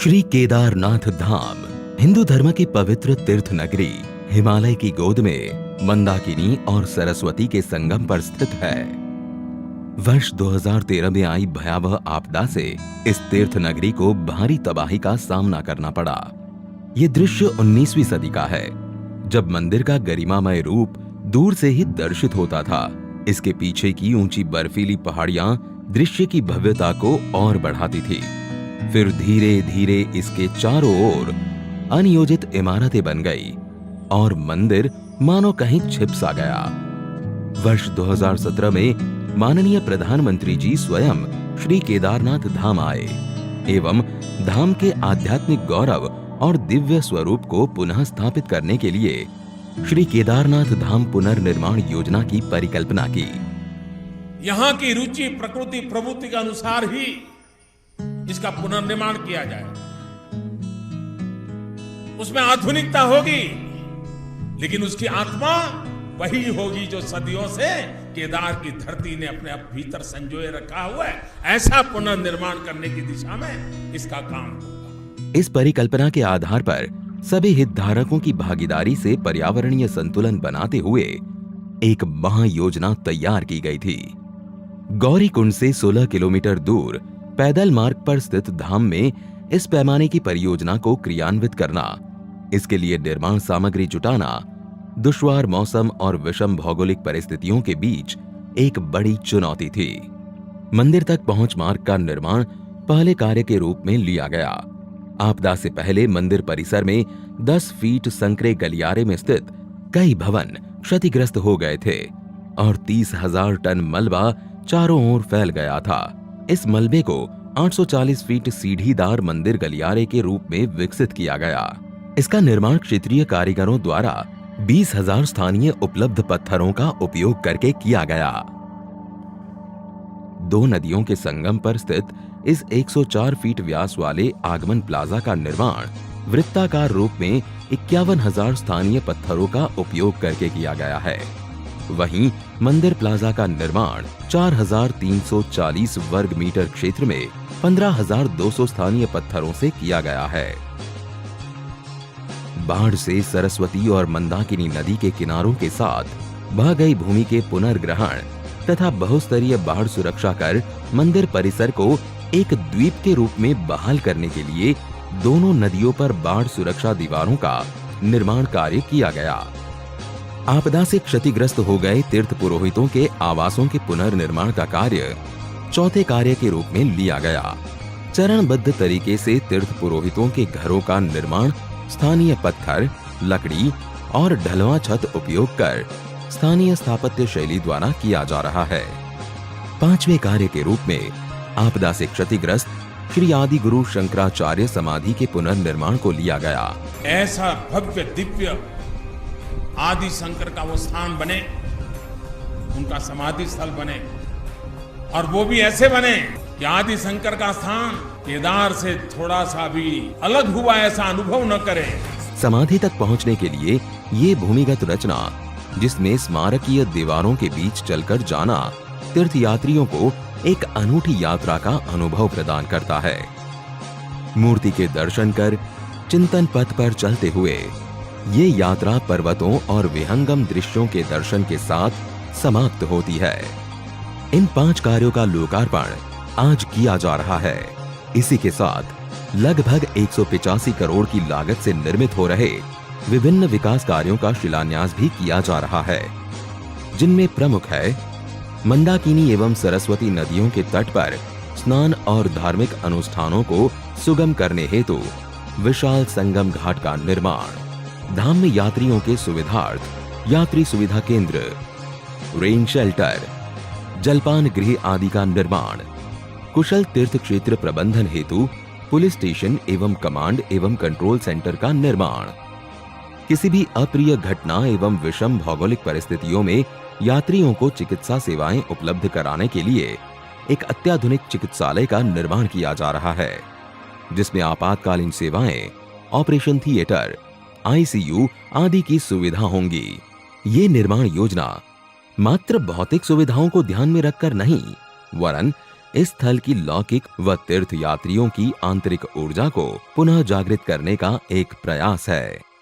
श्री केदारनाथ धाम हिंदू धर्म की पवित्र तीर्थ नगरी हिमालय की गोद में मंदाकिनी और सरस्वती के संगम पर स्थित है। वर्ष 2013 में आई भयावह आपदा से इस तीर्थ नगरी को भारी तबाही का सामना करना पड़ा। ये दृश्य 19वीं सदी का है, जब मंदिर का गरिमामय रूप दूर से ही दर्शित होता था। इसके पीछे की ऊंची बर्फीली पहाड़ियां दृश्य की भव्यता को और बढ़ाती थी। फिर धीरे धीरे इसके चारों ओर अनियोजित इमारतें बन गई और मंदिर मानो कहीं छिप सा गया। वर्ष 2017 में माननीय प्रधानमंत्री जी स्वयं श्री केदारनाथ धाम आए एवं धाम के आध्यात्मिक गौरव और दिव्य स्वरूप को पुनः स्थापित करने के लिए श्री केदारनाथ धाम पुनर्निर्माण योजना की परिकल्पना की। यहाँ की रुचि प्रकृति प्रवृत्ति के अनुसार ही इसका पुनर्निर्माण किया जाए। उसमें आधुनिकता होगी, लेकिन उसकी आत्मा वही होगी जो सदियों से केदार की धरती ने अपने भीतर संजोए रखा हुआ है। ऐसा पुनर्निर्माण करने की दिशा में इसका काम होगा। इस परिकल्पना के आधार पर सभी हितधारकों की भागीदारी से पर्यावरणीय संतुलन बनाते हुए एक महायोजना तैयार की गई थी। गौरीकुंड से 16 किलोमीटर दूर पैदल मार्ग पर स्थित धाम में इस पैमाने की परियोजना को क्रियान्वित करना, इसके लिए निर्माण सामग्री जुटाना, दुश्वार मौसम और विषम भौगोलिक परिस्थितियों के बीच एक बड़ी चुनौती थी। मंदिर तक पहुंच मार्ग का निर्माण पहले कार्य के रूप में लिया गया। आपदा से पहले मंदिर परिसर में 10 फीट संकरे गलियारे में स्थित कई भवन क्षतिग्रस्त हो गए थे और 30,000 टन मलबा चारों ओर फैल गया था। इस मलबे को 840 फीट सीढ़ीदार मंदिर गलियारे के रूप में विकसित किया गया। इसका निर्माण क्षेत्रीय कारीगरों द्वारा 20,000 स्थानीय उपलब्ध पत्थरों का उपयोग करके किया गया। 2 नदियों के संगम पर स्थित इस 104 फीट व्यास वाले आगमन प्लाजा का निर्माण वृत्ताकार रूप में 51,000 स्थानीय पत्थरों का उपयोग करके किया गया है। वहीं मंदिर प्लाजा का निर्माण 4,340 वर्ग मीटर क्षेत्र में 15,200 स्थानीय पत्थरों से किया गया है। बाढ़ से सरस्वती और मंदाकिनी नदी के किनारों के साथ बह गई भूमि के पुनर्ग्रहण तथा बहुस्तरीय बाढ़ सुरक्षा कर मंदिर परिसर को एक द्वीप के रूप में बहाल करने के लिए दोनों नदियों पर बाढ़ सुरक्षा दीवारों का निर्माण कार्य किया गया। आपदा से क्षतिग्रस्त हो गए तीर्थ पुरोहितों के आवासों के पुनर्निर्माण का कार्य चौथे कार्य के रूप में लिया गया। चरणबद्ध तरीके से तीर्थ पुरोहितों के घरों का निर्माण स्थानीय पत्थर, लकड़ी और ढलवां छत उपयोग कर स्थानीय स्थापत्य शैली द्वारा किया जा रहा है। 5वें कार्य के रूप में आपदा से क्षतिग्रस्त श्री आदि गुरु शंकराचार्य समाधि के पुनर्निर्माण को लिया गया। ऐसा भव्य दिव्य आदि शंकर का वो स्थान बने, उनका समाधि स्थल बने, और वो भी ऐसे बने कि आदि शंकर का स्थान केदार से थोड़ा सा भी अलग हुआ ऐसा अनुभव न करे। समाधि तक पहुंचने के लिए ये भूमिगत रचना, जिसमें स्मारकीय दीवारों के बीच चलकर जाना तीर्थयात्रियों को एक अनूठी यात्रा का अनुभव प्रदान करता है। मूर्ति के दर्शन कर चिंतन पथ पर चलते हुए ये यात्रा पर्वतों और विहंगम दृश्यों के दर्शन के साथ समाप्त होती है। इन 5 कार्यों का लोकार्पण आज किया जा रहा है। इसी के साथ लगभग 185 करोड़ की लागत से निर्मित हो रहे विभिन्न विकास कार्यों का शिलान्यास भी किया जा रहा है, जिनमें प्रमुख है मंदाकिनी एवं सरस्वती नदियों के तट पर स्नान और धार्मिक अनुष्ठानों को सुगम करने हेतु विशाल संगम घाट का निर्माण, धाम में यात्रियों के सुविधार्थ यात्री सुविधा केंद्र, रेन शेल्टर, जलपान गृह आदि का निर्माण, कुशल तीर्थ क्षेत्र प्रबंधन हेतु पुलिस स्टेशन एवं कमांड एवं कंट्रोल सेंटर का निर्माण, किसी भी अप्रिय घटना एवं विषम भौगोलिक परिस्थितियों में यात्रियों को चिकित्सा सेवाएं उपलब्ध कराने के लिए एक अत्याधुनिक चिकित्सालय का निर्माण किया जा रहा है, जिसमें आपातकालीन सेवाएं, ऑपरेशन थिएटर, ICU आदि की सुविधा होंगी। ये निर्माण योजना मात्र भौतिक सुविधाओं को ध्यान में रखकर नहीं, वरन इस स्थल की लौकिक व तीर्थ यात्रियों की आंतरिक ऊर्जा को पुनः जागृत करने का एक प्रयास है।